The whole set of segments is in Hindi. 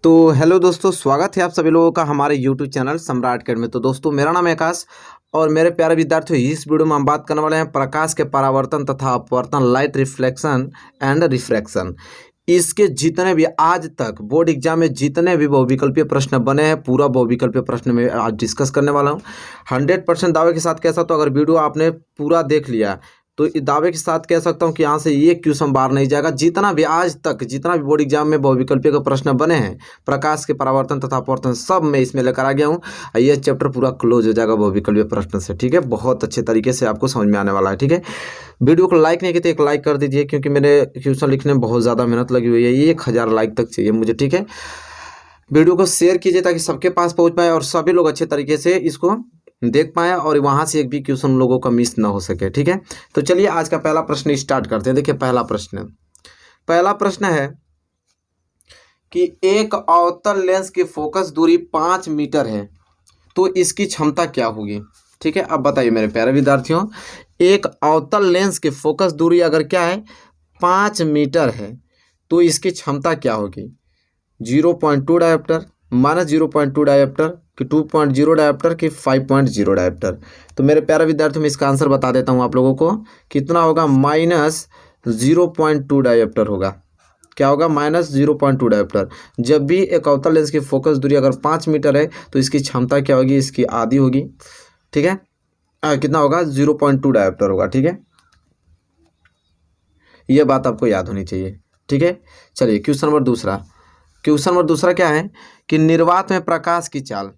तो हेलो दोस्तों, स्वागत है आप सभी लोगों का हमारे यूट्यूब चैनल सम्राट अकेडमी में। तो दोस्तों, मेरा नाम है आकाश और मेरे प्यारे विद्यार्थियों, इस वीडियो में हम बात करने वाले हैं प्रकाश के परावर्तन तथा अपवर्तन, लाइट रिफ्लेक्शन एंड रिफ्रैक्शन। इसके जितने भी आज तक बोर्ड एग्जाम में जितने भी बहुविकल्पीय प्रश्न बने हैं, पूरा बहुविकल्पीय प्रश्न में आज डिस्कस करने वाला हूँ 100% दावे के साथ। कैसा, तो अगर वीडियो आपने पूरा देख लिया तो इस दावे के साथ कह सकता हूं कि यहाँ से ये क्वेश्चन बाहर नहीं जाएगा। जितना भी आज तक जितना भी बोर्ड एग्जाम में बहुविकल्पीय के प्रश्न बने हैं, प्रकाश के परावर्तन तथा अपवर्तन, सब मैं इसमें लेकर आ गया हूँ। ये चैप्टर पूरा क्लोज हो जाएगा बहुविकल्पीय प्रश्न से। ठीक है, बहुत अच्छे तरीके से आपको समझ में आने वाला है। ठीक है, वीडियो को लाइक नहीं किया तो एक लाइक कर दीजिए, क्योंकि मेरे क्वेश्चन लिखने में बहुत ज़्यादा मेहनत लगी हुई है। 1000 लाइक तक चाहिए मुझे। ठीक है, वीडियो को शेयर कीजिए ताकि सबके पास पहुँच पाए और सभी लोग अच्छे तरीके से इसको देख पाए और वहां से एक भी क्वेश्चन लोगों का मिस ना हो सके। ठीक है, तो चलिए आज का पहला प्रश्न स्टार्ट करते हैं। देखिए, पहला प्रश्न है कि एक अवतल लेंस की फोकस दूरी 5 मीटर है, तो इसकी क्षमता क्या होगी। ठीक है, अब बताइए मेरे प्यारे विद्यार्थियों, एक अवतल लेंस की फोकस दूरी अगर क्या है 5 मीटर है, तो इसकी क्षमता क्या होगी। 0.2 डायोप्टर, -0.2 डायोप्टर कि 2.0 डायोप्टर कि 5.0 डायोप्टर। तो मेरे प्यारे विद्यार्थियों, मैं इसका आंसर बता देता हूँ आप लोगों को। कितना होगा, -0.2 डायोप्टर होगा। क्या होगा, -0.2 डायोप्टर। जब भी एक अवतल लेंस की फोकस दूरी अगर 5 मीटर है तो इसकी क्षमता क्या होगी, इसकी आधी होगी। ठीक है, कितना होगा, 0.2 डायोप्टर होगा। ठीक है, यह बात आपको याद होनी चाहिए। ठीक है, चलिए क्वेश्चन नंबर दूसरा क्या है कि निर्वात में प्रकाश की चाल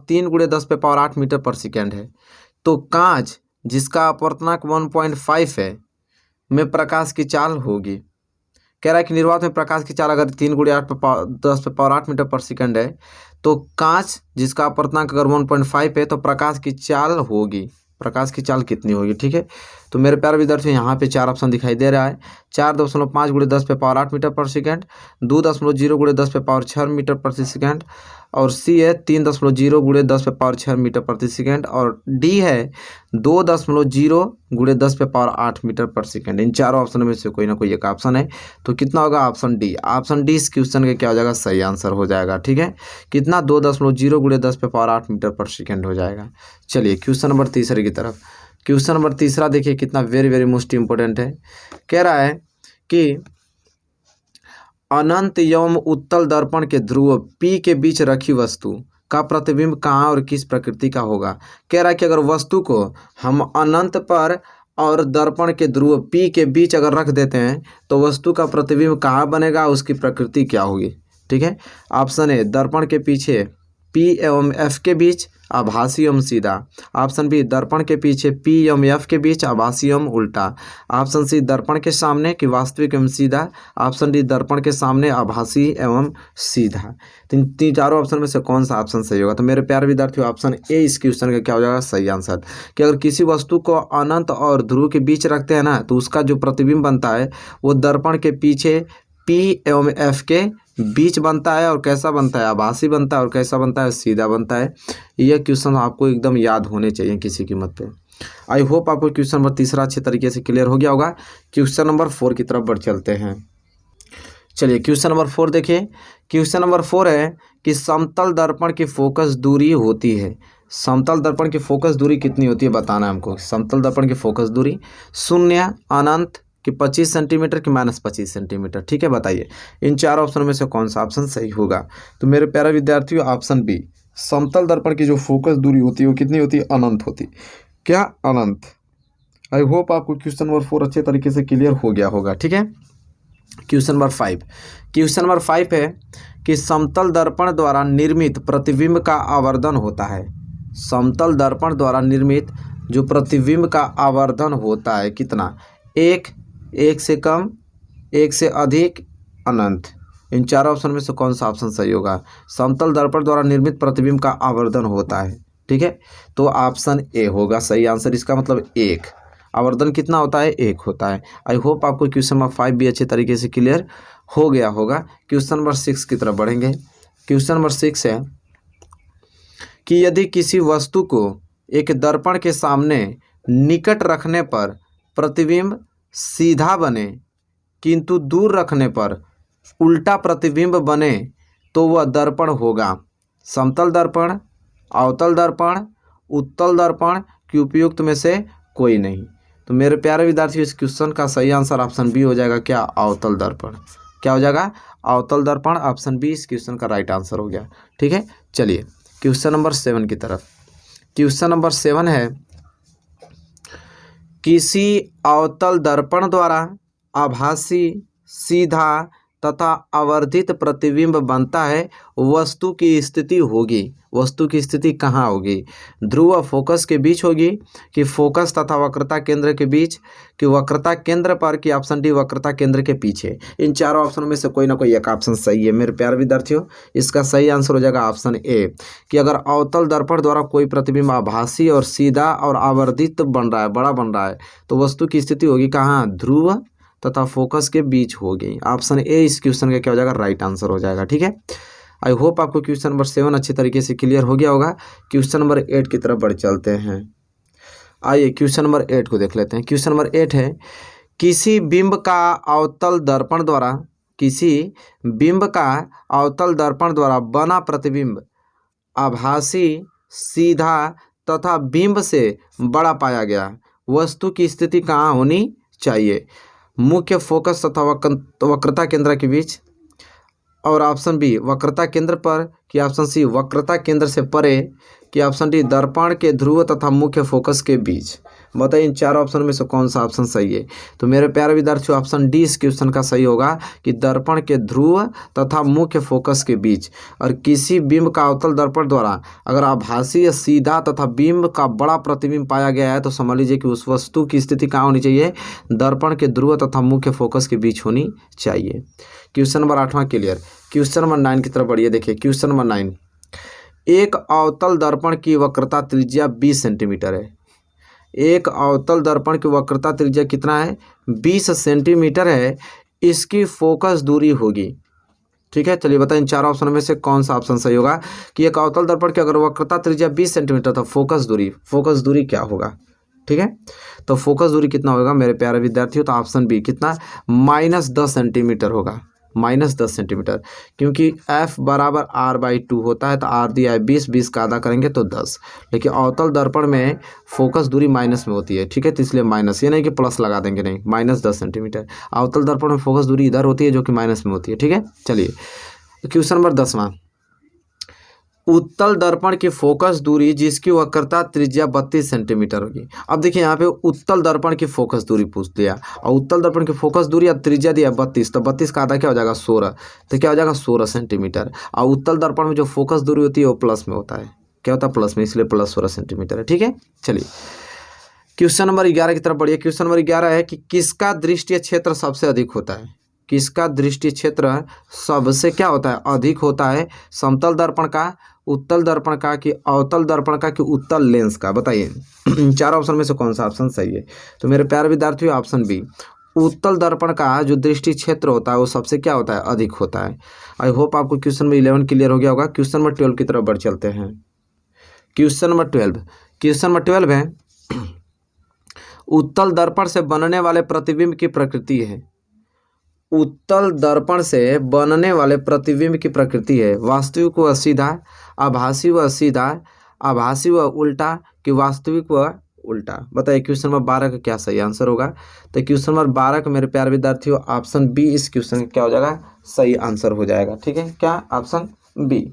3 × 10⁸ मीटर पर सेकेंड है। तो कांच जिसका अपवर्तनांक 1.5 है में प्रकाश की चाल होगी। कह रहा है कि निर्वात में प्रकाश की चाल अगर 3 × 10⁸ मीटर पर सेकेंड है, तो कांच जिसका अपवर्तनांक अगर 1.5 है तो प्रकाश की चाल होगी। प्रकाश की चाल कितनी होगी। ठीक है, तो मेरे प्यारे विद्यार्थियों, यहाँ पे 4 ऑप्शन दिखाई दे रहा है। 4.5 × 10⁸ मीटर पर सेकेंड, 2.0 × 10⁶ मीटर प्रति सेकेंड, और सी है 3.0 × 10⁶ मीटर प्रति सेकेंड, और डी है 2.0 × 10⁸ मीटर पर सेकेंड। इन चारों ऑप्शन में से कोई ना कोई एक ऑप्शन है, तो कितना होगा, ऑप्शन डी इस क्वेश्चन का क्या हो जाएगा, सही आंसर हो जाएगा। ठीक है, कितना, 2.0 × 10⁸ मीटर पर सेकेंड हो जाएगा। चलिए क्वेश्चन नंबर तीसरे की तरफ। क्वेश्चन नंबर तीसरा देखिए, कितना वेरी मोस्ट इंपॉर्टेंट है। कह रहा है कि अनंत एवं उत्तल दर्पण के ध्रुव P के बीच रखी वस्तु का प्रतिबिंब कहाँ और किस प्रकृति का होगा। कह रहा है कि अगर वस्तु को हम अनंत पर और दर्पण के ध्रुव P के बीच अगर रख देते हैं तो वस्तु का प्रतिबिंब कहाँ बनेगा, उसकी प्रकृति क्या होगी। ठीक है, ऑप्शन ए, दर्पण के पीछे P एवं F के बीच आभासी एवं सीधा। ऑप्शन बी, दर्पण के पीछे P एवं F के बीच आभासी एवं उल्टा। ऑप्शन सी, दर्पण के सामने कि वास्तविक एवं सीधा। ऑप्शन डी, दर्पण के सामने आभासी एवं सीधा। तीन चारों ऑप्शन में से कौन सा ऑप्शन सही होगा। तो मेरे प्यारे विद्यार्थियों, ऑप्शन ए इस क्वेश्चन का क्या हो जाएगा, सही आंसर। कि अगर किसी वस्तु को अनंत और ध्रुव के बीच रखते हैं ना, तो उसका जो प्रतिबिंब बनता है वो दर्पण के पीछे P एवं F के बीच बनता है, और कैसा बनता है, आभासी बनता है, और कैसा बनता है, सीधा बनता है। यह क्वेश्चन आपको एकदम याद होने चाहिए किसी कीमत पे। आई होप आपको क्वेश्चन नंबर तीसरा अच्छे तरीके से क्लियर हो गया होगा। क्वेश्चन नंबर 4 की तरफ बढ़ चलते हैं। चलिए क्वेश्चन नंबर 4 देखिए। क्वेश्चन नंबर 4 है कि समतल दर्पण की फोकस दूरी होती है। समतल दर्पण की फोकस दूरी कितनी होती है बताना है हमको। समतल दर्पण की फोकस दूरी 0, अनंत कि 25 सेंटीमीटर कि -25 सेंटीमीटर। ठीक है, बताइए इन चार ऑप्शन में से कौन सा ऑप्शन सही होगा। तो मेरे प्यारे विद्यार्थियों, ऑप्शन बी, समतल दर्पण की जो फोकस दूरी होती है वो कितनी होती है, अनंत होती। क्या, अनंत। आई होप आपको क्वेश्चन नंबर 4 अच्छे तरीके से क्लियर हो गया होगा। ठीक है, क्वेश्चन नंबर 5 है कि समतल दर्पण द्वारा निर्मित प्रतिबिंब का आवर्धन होता है। समतल दर्पण द्वारा निर्मित जो प्रतिबिंब का आवर्धन होता है कितना, 1 से कम, 1 से अधिक, अनंत। इन चार ऑप्शन में से कौन सा ऑप्शन सही होगा। समतल दर्पण द्वारा निर्मित प्रतिबिंब का आवर्धन होता है। ठीक है, तो ऑप्शन ए होगा सही आंसर। इसका मतलब 1, आवर्धन कितना होता है, 1 होता है। आई होप आपको क्वेश्चन नंबर 5 भी अच्छे तरीके से क्लियर हो गया होगा। क्वेश्चन नंबर 6 की तरफ बढ़ेंगे। क्वेश्चन नंबर 6 है कि यदि किसी वस्तु को एक दर्पण के सामने निकट रखने पर प्रतिबिंब सीधा बने, किंतु दूर रखने पर उल्टा प्रतिबिंब बने तो वह दर्पण होगा समतल दर्पण, अवतल दर्पण, उत्तल दर्पण की उपयुक्त में से कोई नहीं। तो मेरे प्यारे विद्यार्थियों, इस क्वेश्चन का सही आंसर ऑप्शन बी हो जाएगा। क्या? अवतल दर्पण। क्या हो जाएगा? अवतल दर्पण। ऑप्शन बी इस क्वेश्चन का राइट आंसर हो गया। ठीक है, चलिए क्वेश्चन नंबर 7 की तरफ। क्वेश्चन नंबर 7 है, किसी अवतल दर्पण द्वारा आभासी, सीधा तथा आवर्धित प्रतिबिंब बनता है, वस्तु की स्थिति होगी। वस्तु की स्थिति कहाँ होगी? ध्रुव फोकस के बीच होगी, कि फोकस तथा वक्रता केंद्र के बीच, कि वक्रता केंद्र पर, कि ऑप्शन डी वक्रता केंद्र के पीछे। इन चारों ऑप्शनों में से कोई ना कोई एक ऑप्शन सही है मेरे प्यारे विद्यार्थियों। इसका सही आंसर हो जाएगा ऑप्शन ए, कि अगर अवतल दर्पण द्वारा कोई प्रतिबिंब आभासी और सीधा और आवर्धित बन रहा है, बड़ा बन रहा है, तो वस्तु की स्थिति होगी कहाँ? ध्रुव तथा फोकस के बीच होगी। ऑप्शन ए इस क्वेश्चन का क्या हो जाएगा? राइट आंसर हो जाएगा। ठीक है, आई होप आपको क्वेश्चन नंबर 7 अच्छी तरीके से क्लियर हो गया होगा। क्वेश्चन नंबर 8 की तरफ बढ़ चलते हैं। आइए क्वेश्चन नंबर 8 को देख लेते हैं। क्वेश्चन नंबर 8 है, किसी बिंब का अवतल दर्पण द्वारा, किसी बिंब का अवतल दर्पण द्वारा बना प्रतिबिंब आभासी, सीधा तथा बिंब से बड़ा पाया गया, वस्तु की स्थिति कहाँ होनी चाहिए? मुख्य फोकस तथा वक्रता केंद्र के बीच, और ऑप्शन बी वक्रता केंद्र पर, कि ऑप्शन सी वक्रता केंद्र से परे, कि ऑप्शन डी दर्पण के ध्रुव तथा मुख्य फोकस के बीच। बताइए इन चारों ऑप्शन में से कौन सा ऑप्शन सही है? तो मेरे प्यारे विद्यार्थियों, ऑप्शन डी इस क्वेश्चन का सही होगा, कि दर्पण के ध्रुव तथा मुख्य फोकस के बीच। और किसी बिंब का अवतल दर्पण द्वारा अगर आभासी, सीधा तथा बिंब का बड़ा प्रतिबिंब पाया गया है, तो समझ लीजिए कि उस वस्तु की स्थिति कहाँ होनी चाहिए? दर्पण के ध्रुव तथा मुख्य फोकस के बीच होनी चाहिए। क्वेश्चन नंबर 8वां क्लियर। क्वेश्चन नंबर 9 की तरफ बढ़िए। देखिए क्वेश्चन नंबर 9, एक अवतल दर्पण की वक्रता त्रिज्या 20 सेंटीमीटर है। एक अवतल दर्पण की वक्रता त्रिज्या कितना है? 20 सेंटीमीटर है। इसकी फोकस दूरी होगी। ठीक है, चलिए बताएं इन चार ऑप्शन में से कौन सा ऑप्शन सही होगा? कि एक अवतल दर्पण की अगर वक्रता त्रिज्या 20 सेंटीमीटर, तो फोकस दूरी क्या होगा? ठीक है, तो फोकस दूरी कितना होगा मेरे प्यारे विद्यार्थियों? तो ऑप्शन बी कितना? -10 सेंटीमीटर होगा। -10 सेंटीमीटर, क्योंकि f बराबर r/2 होता है। तो r दिया है 20, 20 का आधा करेंगे तो 10। लेकिन अवतल दर्पण में फोकस दूरी माइनस में होती है। ठीक है, तो इसलिए माइनस, ये नहीं कि प्लस लगा देंगे, नहीं, -10 सेंटीमीटर। अवतल दर्पण में फोकस दूरी इधर होती है जो कि माइनस में होती है। ठीक है, चलिए क्वेश्चन नंबर 10वां, उत्तल दर्पण की फोकस दूरी जिसकी वक्रता त्रिज्या 32 सेंटीमीटर होगी। अब देखिए यहाँ पे उत्तल दर्पण की फोकस दूरी पूछ दिया, और उत्तल दर्पण की फोकस दूरी या त्रिज्या दिया 32, तो 32 का आधा क्या हो जाएगा? 16। तो क्या हो जाएगा? 16 सेंटीमीटर। और उत्तल दर्पण में जो फोकस दूरी होती है वो प्लस में होता है। क्या होता है? प्लस में, इसलिए प्लस 16 सेंटीमीटर है। ठीक है, चलिए क्वेश्चन नंबर 11 की तरफ बढ़िए। क्वेश्चन नंबर 11 है कि किसका दृष्टीय क्षेत्र सबसे अधिक होता है? किसका दृष्टि क्षेत्र सबसे क्या होता है? अधिक होता है? समतल दर्पण का, उत्तल दर्पण का, कि अवतल दर्पण का, कि उत्तल लेंस का? बताइए चार ऑप्शन में से कौन सा ऑप्शन सही है? तो मेरे प्यारे विद्यार्थियों, ऑप्शन बी उत्तल दर्पण का जो दृष्टि क्षेत्र होता है वो सबसे क्या होता है? अधिक होता है। आई होप आपको क्वेश्चन नंबर 11 क्लियर हो गया होगा। क्वेश्चन नंबर 12 की तरफ बढ़ चलते हैं। क्वेश्चन नंबर 12 है, उत्तल दर्पण से बनने वाले प्रतिबिंब की प्रकृति है। उत्तल दर्पण से बनने वाले प्रतिबिंब की प्रकृति है वास्तविक व सीधा, आभासी व सीधा, आभासी व उल्टा, कि वास्तविक व उल्टा। बताइए क्वेश्चन नंबर 12 का क्या सही आंसर होगा? तो क्वेश्चन नंबर 12 का मेरे प्यारे विद्यार्थियों, ऑप्शन बी इस क्वेश्चन का क्या हो जाएगा? सही आंसर हो जाएगा। ठीक है, क्या? Option B.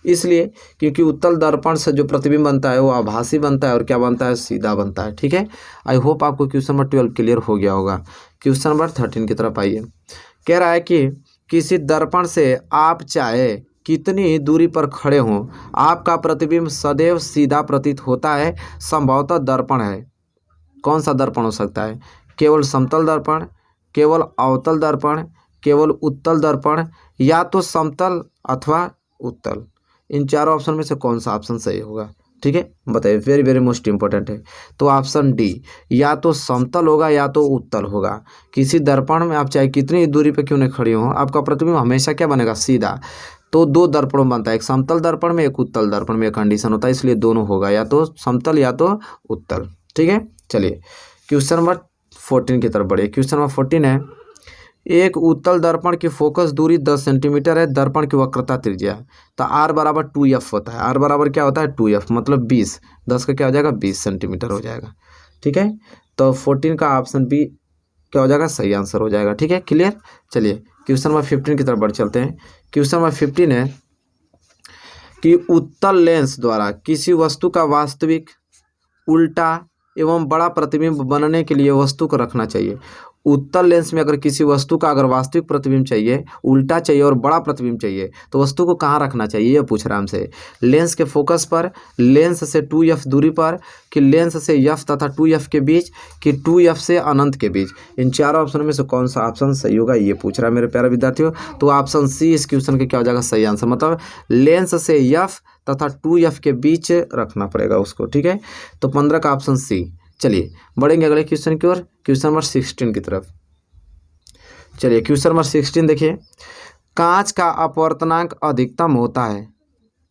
इसलिए क्योंकि उत्तल दर्पण से जो प्रतिबिंब बनता है वो आभासी बनता है, और क्या बनता है? सीधा बनता है। ठीक है, आई होप आपको क्वेश्चन नंबर 12 क्लियर हो गया होगा। क्वेश्चन नंबर 13 की तरफ आइए। कह रहा है कि किसी दर्पण से आप चाहे कितनी दूरी पर खड़े हों, आपका प्रतिबिंब सदैव सीधा प्रतीत होता है। संभवतः दर्पण है। कौन सा दर्पण हो सकता है? केवल समतल दर्पण, केवल अवतल दर्पण, केवल उत्तल दर्पण, या तो समतल अथवा उत्तल। इन चारों ऑप्शन में से कौन सा ऑप्शन सही होगा? ठीक है, बताइए, वेरी वेरी मोस्ट इंपॉर्टेंट है। तो ऑप्शन डी, या तो समतल होगा या तो उत्तल होगा। किसी दर्पण में आप चाहे कितनी दूरी पे क्यों नहीं खड़ी हो, आपका प्रतिबिंब हमेशा क्या बनेगा? सीधा। तो दो दर्पणों बनता है, एक समतल दर्पण में, एक उत्तल दर्पण में, एक कंडीशन होता है, इसलिए दोनों होगा, या तो समतल या तो उत्तल। ठीक है, चलिए क्वेश्चन नंबर 14 की तरफ बढ़िए। क्वेश्चन नंबर 14 है, एक उत्तल दर्पण की फोकस दूरी 10 सेंटीमीटर है, दर्पण की वक्रता त्रिज्या, तो आर बराबर 2f होता है। आर बराबर क्या होता है 2f, मतलब 20, 10 का क्या हो जाएगा 20 सेंटीमीटर हो जाएगा। ठीक है, तो 14 का ऑप्शन बी क्या हो जाएगा, सही आंसर हो जाएगा। ठीक है, क्लियर। चलिए क्वेश्चन नंबर 15 की तरफ बढ़ चलते हैं। क्वेश्चन नंबर 15 है कि उत्तल लेंस द्वारा किसी वस्तु का वास्तविक, उल्टा एवं बड़ा प्रतिबिंब बनने के लिए वस्तु को रखना चाहिए। उत्तल लेंस में अगर किसी वस्तु का अगर वास्तविक प्रतिबिंब चाहिए, उल्टा चाहिए और बड़ा प्रतिबिंब चाहिए, तो वस्तु को कहाँ रखना चाहिए, ये पूछ रहा है हमसे। लेंस के फोकस पर, लेंस से 2f दूरी पर, कि लेंस से f तथा 2f के बीच, कि 2f से अनंत के बीच। इन चारों ऑप्शनों में से कौन सा ऑप्शन सही होगा, ये पूछ रहा है मेरे प्यारे विद्यार्थियों। तो ऑप्शन सी इस क्वेश्चन का क्या हो जाएगा, सही आंसर। मतलब लेंस से f तथा 2f के बीच रखना पड़ेगा उसको। ठीक है, तो 15 का ऑप्शन सी। चलिए बढ़ेंगे अगले क्वेश्चन की ओर, क्वेश्चन नंबर 16 की तरफ। चलिए क्वेश्चन नंबर 16 देखिए। कांच का अपवर्तनांक अधिकतम होता है,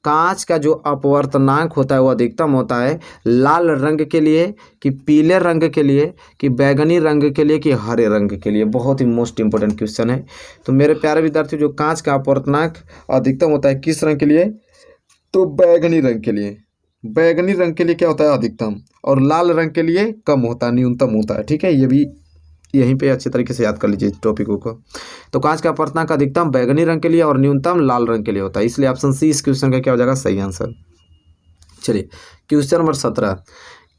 कांच का जो अपवर्तनांक होता है वो अधिकतम होता है लाल रंग के लिए, कि पीले रंग के लिए, कि बैगनी रंग के लिए, कि हरे रंग के लिए। बहुत ही मोस्ट इंपोर्टेंट क्वेश्चन है। तो मेरे प्यारे विद्यार्थी, जो कांच का अपवर्तनांक अधिकतम होता है किस रंग के लिए, तो बैगनी रंग के लिए। बैगनी रंग के लिए क्या होता है अधिकतम, और लाल रंग के लिए कम होता है, न्यूनतम होता है। ठीक है, ये भी यहीं पे अच्छे तरीके से याद कर लीजिए टॉपिकों को। तो कांच का अपवर्तनांक अधिकतम बैगनी रंग के लिए और न्यूनतम लाल रंग के लिए होता है, इसलिए ऑप्शन सी इस क्वेश्चन का क्या हो जाएगा, सही आंसर। चलिए क्वेश्चन नंबर 17।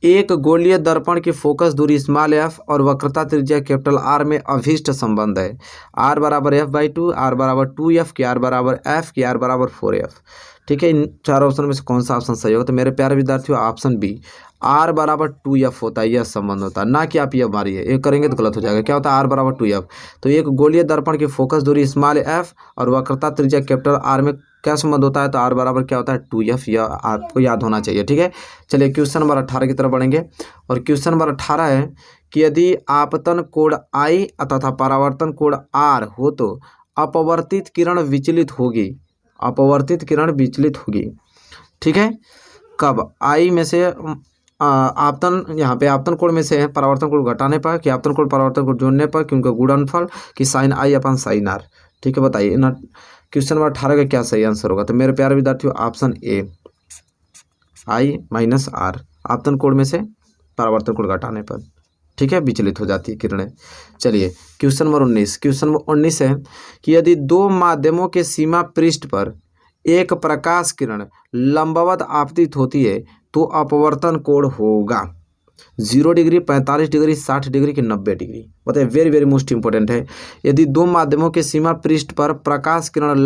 एक गोलीय दर्पण की फोकस दूरी स्मॉल एफ और वक्रता त्रिज्या कैपिटल आर में अभिष्ट संबंध है। आर बराबर f/2, आर बराबर 2f, कि आर बराबर f, कि आर बराबर 4f। ठीक है, इन चार ऑप्शन में से कौन सा ऑप्शन सही होगा, तो मेरे प्यारे विद्यार्थियों ऑप्शन बी, आर बराबर 2f होता है, यह संबंध होता है। ना कि आप ये मारिए, ये करेंगे तो गलत हो जाएगा। क्या होता है आर बराबर 2f, तो एक गोलीय दर्पण की फोकस दूरी स्मॉल एफ और वक्रता त्रिज्या कैपिटल आर में क्या संबंध होता है, तो आर बराबर क्या होता है 2f, यह आपको याद होना चाहिए। ठीक है, चलिए क्वेश्चन नंबर 18 की तरफ बढ़ेंगे। और क्वेश्चन नंबर 18 है कि यदि आपतन कोण I तथा परावर्तन कोण R हो तो अपवर्तित किरण विचलित होगी, अपवर्तित किरण विचलित होगी। ठीक है, कब, I में से आपतन, यहाँ पे आपतन कोण में से है परावर्तन कोण घटाने पर, कि आपतन कोण परावर्तन कोण जोड़ने पर, कि उनका गुणनफल, कि साइन I अपन साइन R। ठीक है, बताइए ना क्वेश्चन नंबर 18 का क्या सही आंसर होगा, तो मेरे प्यारे विद्यार्थियों option A, I minus R, आपतन कोण में से परावर्तन कोण घटाने पर। ठीक है, विचलित हो जाती है किरणें। चलिए क्वेश्चन नंबर 19। क्वेश्चन नंबर 19 है कि यदि दो माध्यमों के सीमा पृष्ठ पर एक प्रकाश किरण लंबवत आपतित होती है तो अपवर्तन कोण होगा 0 डिग्री, 45 डिग्री, 60 डिग्री, कि 90 डिग्री। बताइए, वेरी वेरी मोस्ट इंपोर्टेंट है। यदि दो माध्यमों के सीमा पृष्ठ पर प्रकाश किरण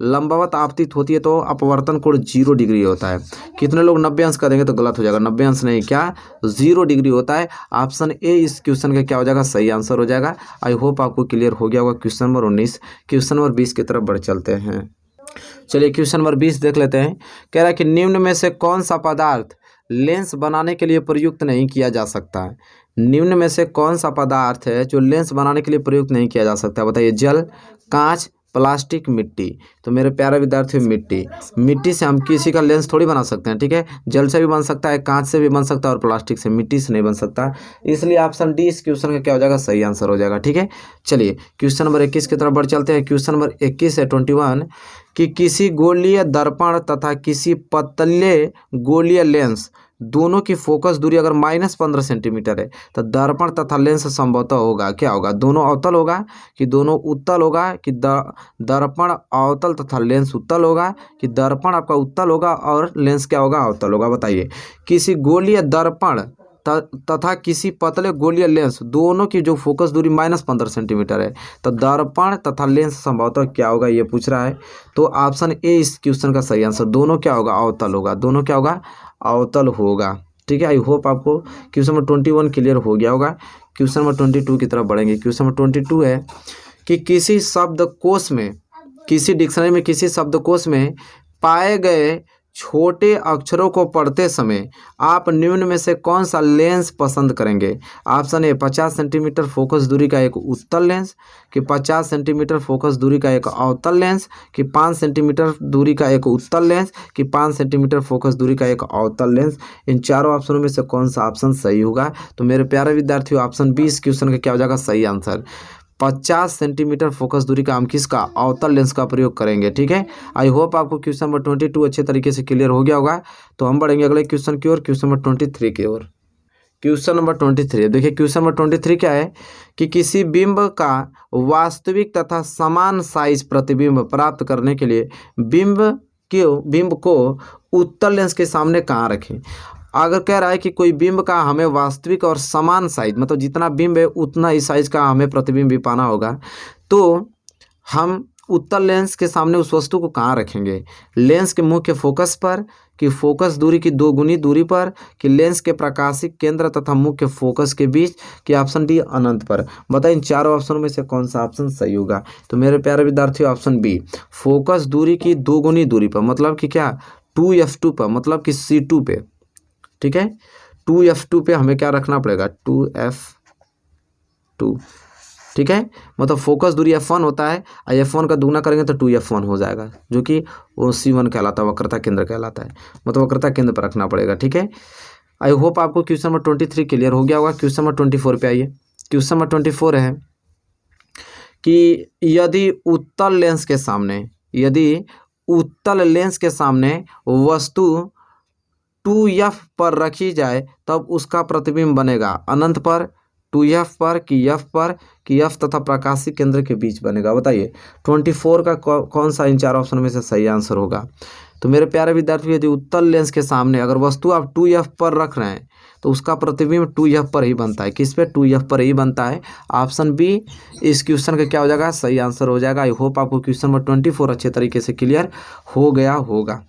लंबवत आपतित होती है तो अपवर्तन कोण 0 डिग्री होता है। कितने लोग 90 अंश का देंगे तो गलत हो जाएगा, 90 अंश नहीं, क्या 0 डिग्री होता है। ऑप्शन ए इस क्वेश्चन का क्या हो जाएगा, सही आंसर हो जाएगा। आई होप आपको क्लियर हो गया होगा क्वेश्चन नंबर 19। क्वेश्चन नंबर 20 की तरफ बढ़ चलते हैं। चलिए क्वेश्चन नंबर 20 देख लेते हैं। कह रहा है कि निम्न में से कौन सा पदार्थ लेंस बनाने के लिए प्रयुक्त नहीं किया जा सकता है। निम्न में से कौन सा पदार्थ है जो लेंस बनाने के लिए प्रयुक्त नहीं किया जा सकता है, बताइए। जल, कांच, प्लास्टिक, मिट्टी। तो मेरे प्यारे विद्यार्थी, मिट्टी से हम किसी का लेंस थोड़ी बना सकते हैं। ठीक है, जल से भी बन सकता है, कांच से भी बन सकता है, और प्लास्टिक से, मिट्टी से नहीं बन सकता। इसलिए ऑप्शन डी इस क्वेश्चन का क्या हो जाएगा, सही आंसर हो जाएगा। ठीक है, चलिए क्वेश्चन नंबर 21 की तरफ बढ़ चलते हैं। क्वेश्चन नंबर 21 है 21 कि किसी गोलीय दर्पण तथा किसी पतले गोलीय लेंस दोनों की फोकस दूरी अगर -15 सेंटीमीटर है तो दर्पण तथा लेंस संभवतः होगा, क्या होगा, दोनों अवतल होगा, कि दोनों उत्तल होगा, कि दर्पण अवतल तथा लेंस उत्तल होगा, कि दर्पण आपका उत्तल होगा और लेंस क्या होगा, अवतल होगा। बताइए, किसी गोलीय दर्पण तथा किसी पतले गोलीय लेंस दोनों की जो फोकस दूरी -15 सेंटीमीटर है तो दर्पण तथा लेंस संभवतः क्या होगा, ये पूछ रहा है। तो ऑप्शन ए इस क्वेश्चन का सही आंसर, दोनों क्या होगा, अवतल होगा, दोनों क्या होगा, अवतल होगा। ठीक है, आई होप आपको क्वेश्चन नंबर 21 क्लियर हो गया होगा। क्वेश्चन नंबर 22 की तरफ बढ़ेंगे। क्वेश्चन नंबर 22 है कि किसी शब्दकोश में, किसी डिक्शनरी में, किसी शब्दकोश में पाए गए छोटे अक्षरों को पढ़ते समय आप निम्न में से कौन सा लेंस पसंद करेंगे। ऑप्शन ए 50 सेंटीमीटर फोकस दूरी का एक उत्तल लेंस, कि 50 सेंटीमीटर फोकस दूरी का एक अवतल लेंस, कि 5 सेंटीमीटर दूरी का एक उत्तल लेंस, कि 5 सेंटीमीटर फोकस दूरी का एक अवतल लेंस। इन चारों ऑप्शनों में से कौन सा ऑप्शन सही होगा, तो मेरे प्यारे विद्यार्थियों ऑप्शन बी इस क्वेश्चन का क्या हो जाएगा, सही आंसर। 50 सेंटीमीटर फोकस दूरी का हम किसका अवतल लेंस का प्रयोग करेंगे। ठीक है, आई होप आपको क्वेश्चन नंबर 22 अच्छे तरीके से क्लियर हो गया होगा। तो हम बढ़ेंगे अगले क्वेश्चन की ओर, क्वेश्चन नंबर 23 की ओर। क्वेश्चन नंबर 23, देखिए क्वेश्चन नंबर 23 क्या है कि किसी बिंब का वास्तविक तथा समान साइज प्रतिबिंब प्राप्त करने के लिए बिंब को उत्तल लेंस के सामने कहाँ रखें। अगर कह रहा है कि कोई बिंब का हमें वास्तविक और समान साइज, मतलब जितना बिंब है उतना ही साइज का हमें प्रतिबिंब भी पाना होगा, तो हम उत्तल लेंस के सामने उस वस्तु को कहाँ रखेंगे। लेंस के मुख्य फोकस पर, कि फोकस दूरी की 2 गुनी दूरी पर, कि लेंस के प्रकाशिक केंद्र तथा मुख्य फोकस के बीच, कि ऑप्शन डी अनंत पर। बताइए इन चारों ऑप्शनों में से कौन सा ऑप्शन सही होगा। तो मेरे प्यारे विद्यार्थियों ऑप्शन बी, फोकस दूरी की 2 गुनी दूरी पर, मतलब कि क्या 2f2 पर, मतलब कि C2 पे। ठीक है, 2f2 पे हमें क्या रखना पड़ेगा 2f2। ठीक है, मतलब फोकस दूरी f1 होता है और f1 का दुगना करेंगे तो 2f1 हो जाएगा, जो कि वो C1 कहलाता है, वक्रता केंद्र कहलाता है, मतलब वक्रता केंद्र पर रखना पड़ेगा। ठीक है, आई होप आपको क्वेश्चन नंबर 23 क्लियर हो गया होगा। क्वेश्चन नंबर 24 पे आइए। क्वेश्चन नंबर 24 है कि यदि उत्तल लेंस के सामने वस्तु 2f पर रखी जाए तब उसका प्रतिबिंब बनेगा अनंत पर, 2f पर, कि f पर, कि f तथा प्रकाशिक केंद्र के बीच बनेगा। बताइए 24 का कौन सा इन 4 ऑप्शन में से सही आंसर होगा। तो मेरे प्यारे विद्यार्थी, यदि उत्तल लेंस के सामने अगर वस्तु आप 2f पर रख रहे हैं तो उसका प्रतिबिंब 2f पर ही बनता है। किस पे 2f पर ही बनता है। ऑप्शन बी इस क्वेश्चन का क्या हो जाएगा सही आंसर हो जाएगा। आई होप आपको क्वेश्चन नंबर 24 अच्छे तरीके से क्लियर हो गया होगा।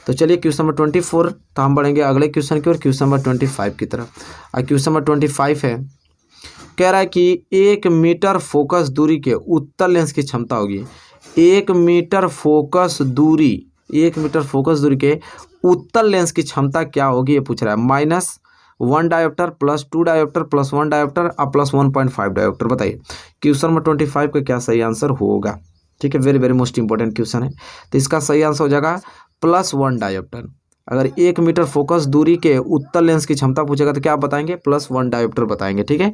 तो चलिए क्वेश्चन नंबर 24, तो हम बढ़ेंगे अगले क्वेश्चन की ओर, क्वेश्चन नंबर 25 की तरफ। और क्वेश्चन नंबर 25 है, कह रहा है कि 1 मीटर फोकस दूरी के उत्तल लेंस की क्षमता होगी। 1 मीटर फोकस दूरी के उत्तल लेंस की क्षमता क्या होगी, ये पूछ रहा है। -1 डायोप्टर, +2 डायोप्टर, +1 डायोप्टर और +1.5 डायोप्टर। बताइए क्वेश्चन नंबर 25 का क्या सही आंसर होगा। ठीक है, very very most important question है। तो इसका सही आंसर हो जाएगा +1 डायोप्टर। अगर 1 मीटर फोकस दूरी के उत्तल लेंस की क्षमता पूछेगा तो क्या आप बताएंगे, +1 डायोप्टर बताएंगे। ठीक है,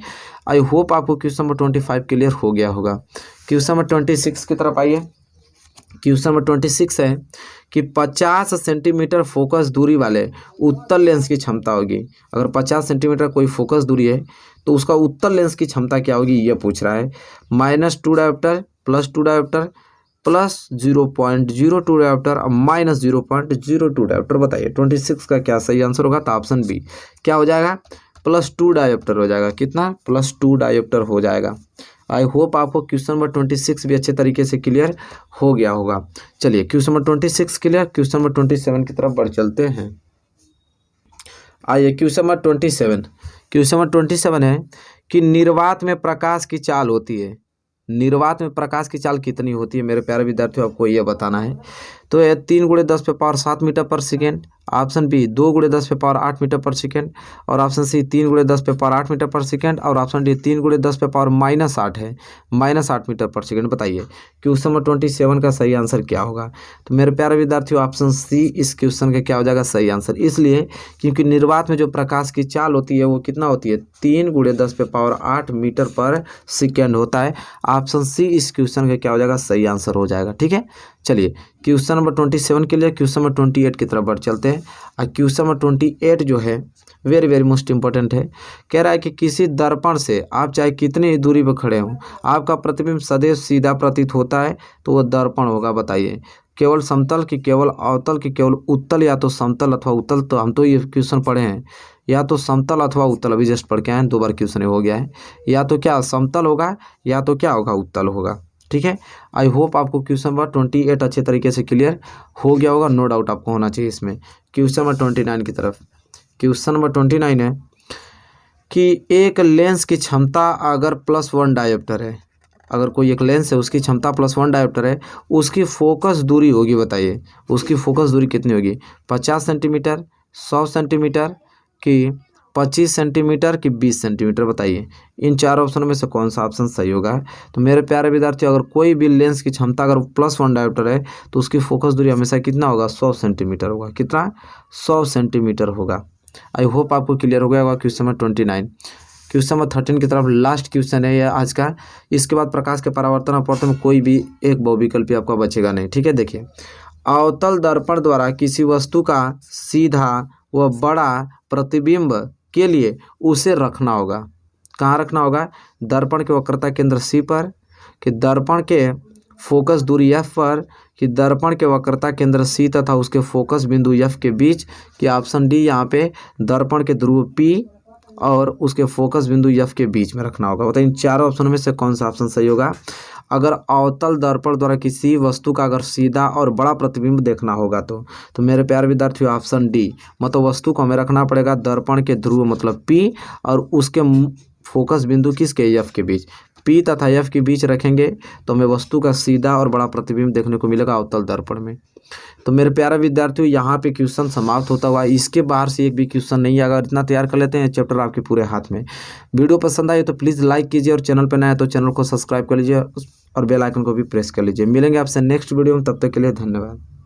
आई होप आपको क्वेश्चन नंबर 25 क्लियर हो गया होगा। क्वेश्चन नंबर 26 की तरफ आइए। क्वेश्चन नंबर 26 है कि 50 सेंटीमीटर फोकस दूरी वाले उत्तल लेंस की क्षमता होगी। अगर 50 सेंटीमीटर कोई फोकस दूरी है तो उसका उत्तल लेंस की क्षमता क्या होगी, ये पूछ रहा है। -2 डायोप्टर, +2 डायोप्टर, +0.02 डायोप्टर और -0.02 डायोप्टर। बताइए 26 का क्या सही आंसर होगा। तो ऑप्शन बी क्या हो जाएगा, +2 डायोप्टर हो जाएगा। कितना, +2 डायोप्टर हो जाएगा। आई होप आपको क्वेश्चन नंबर 26 भी अच्छे तरीके से क्लियर हो गया होगा। चलिए question number 26 clear, question number 27 की तरफ बढ़ चलते हैं। आइए क्वेश्चन नंबर 27 है कि निर्वात में प्रकाश की चाल होती है। निर्वात में प्रकाश की चाल कितनी होती है मेरे प्यारे विद्यार्थियों, आपको यह बताना है। तो ये 3 × 10⁻7 मीटर पर सेकेंड, ऑप्शन बी 2 × 10⁸ मिनट पर सेकेंड, और ऑप्शन सी 3 × 10⁸ मीटर पर सेकेंड, और ऑप्शन डी 3 × 10⁻−8 है, -8 मीटर पर सेकेंड। बताइए क्वेश्चन नंबर 27 का सही आंसर क्या होगा। तो मेरे प्यारे विद्यार्थियों ऑप्शन सी इस क्वेश्चन का क्या हो जाएगा सही आंसर, इसलिए क्योंकि निर्वात में जो प्रकाश की चाल होती है वो कितना होती है, 3 × 10⁸ मीटर पर सेकेंड होता है। ऑप्शन सी इस क्वेश्चन का क्या हो जाएगा सही आंसर हो जाएगा। ठीक है, चलिए क्वेश्चन नंबर 27 के लिए क्वेश्चन नंबर 28 की तरफ बढ़ चलते हैं। और क्वेश्चन नंबर 28 जो है वेरी वेरी मोस्ट इंपॉर्टेंट है। कह रहा है कि किसी दर्पण से आप चाहे कितनी दूरी पर खड़े हों आपका प्रतिबिंब सदैव सीधा प्रतीत होता है, तो वो दर्पण होगा। बताइए केवल समतल की, केवल अवतल की, केवल उत्तल, या तो समतल अथवा उत्तल। तो हम तो ये क्वेश्चन पढ़े हैं, या तो समतल अथवा उत्तल, अभी जस्ट पढ़ के आए, 2 बार क्वेश्चन हो गया है। या तो क्या समतल होगा या तो क्या होगा उत्तल होगा। ठीक है, आई होप आपको क्वेश्चन नंबर 28 अच्छे तरीके से क्लियर हो गया होगा, नो डाउट आपको होना चाहिए इसमें। क्वेश्चन नंबर 29 की तरफ। क्वेश्चन नंबर 29 है कि एक लेंस की क्षमता अगर +1 डायोप्टर है, अगर कोई एक लेंस है उसकी क्षमता +1 डायोप्टर है, उसकी फोकस दूरी होगी। बताइए उसकी फोकस दूरी कितनी होगी, 50 सेंटीमीटर, 100 सेंटीमीटर की 25 सेंटीमीटर की 20 सेंटीमीटर। बताइए इन 4 ऑप्शन में से कौन सा ऑप्शन सही होगा। तो मेरे प्यारे विद्यार्थियों अगर कोई भी लेंस की क्षमता अगर +1 डायोप्टर है तो उसकी फोकस दूरी हमेशा कितना होगा, 100 सेंटीमीटर होगा। कितना, 100 सेंटीमीटर होगा। आई होप आपको क्लियर हो गया होगा क्वेश्चन नंबर 29। क्वेश्चन नंबर 13 की तरफ लास्ट क्वेश्चन है यह आज का। इसके बाद प्रकाश के परावर्तन और अपवर्तन में कोई भी एक बहुविकल्पी आपका बचेगा नहीं। ठीक है, देखिए अवतल दर्पण द्वारा किसी वस्तु का सीधा व बड़ा प्रतिबिंब के लिए उसे रखना होगा। कहाँ रखना होगा? दर्पण के वक्रता केंद्र सी पर, कि दर्पण के फोकस दूरी एफ पर, कि दर्पण के वक्रता केंद्र सी तथा उसके फोकस बिंदु एफ के बीच, कि ऑप्शन डी यहाँ पे दर्पण के ध्रुव पी और उसके फोकस बिंदु एफ के बीच में रखना होगा। बताइए इन चारों ऑप्शन में से कौन सा ऑप्शन सही होगा? अगर अवतल दर्पण द्वारा किसी वस्तु का अगर सीधा और बड़ा प्रतिबिंब देखना होगा तो मेरे प्यारे विद्यार्थियों ऑप्शन डी, मतलब वस्तु को हमें रखना पड़ेगा दर्पण के ध्रुव मतलब पी और उसके फोकस बिंदु किसके? एफ के बीच। पी तथा एफ के बीच रखेंगे तो हमें वस्तु का सीधा और बड़ा प्रतिबिंब देखने को मिलेगा अवतल दर्पण में। तो मेरे प्यारे विद्यार्थियों यहाँ पे क्वेश्चन समाप्त होता हुआ, इसके बाहर से एक भी क्वेश्चन नहीं है। अगर इतना तैयार कर लेते हैं चैप्टर आपके पूरे हाथ में। वीडियो पसंद आए तो प्लीज़ लाइक कीजिए और चैनल पर नया है तो चैनल को सब्सक्राइब कर लीजिए और बेल आइकन को भी प्रेस कर लीजिए। मिलेंगे आपसे नेक्स्ट वीडियो में, तब तक के लिए धन्यवाद।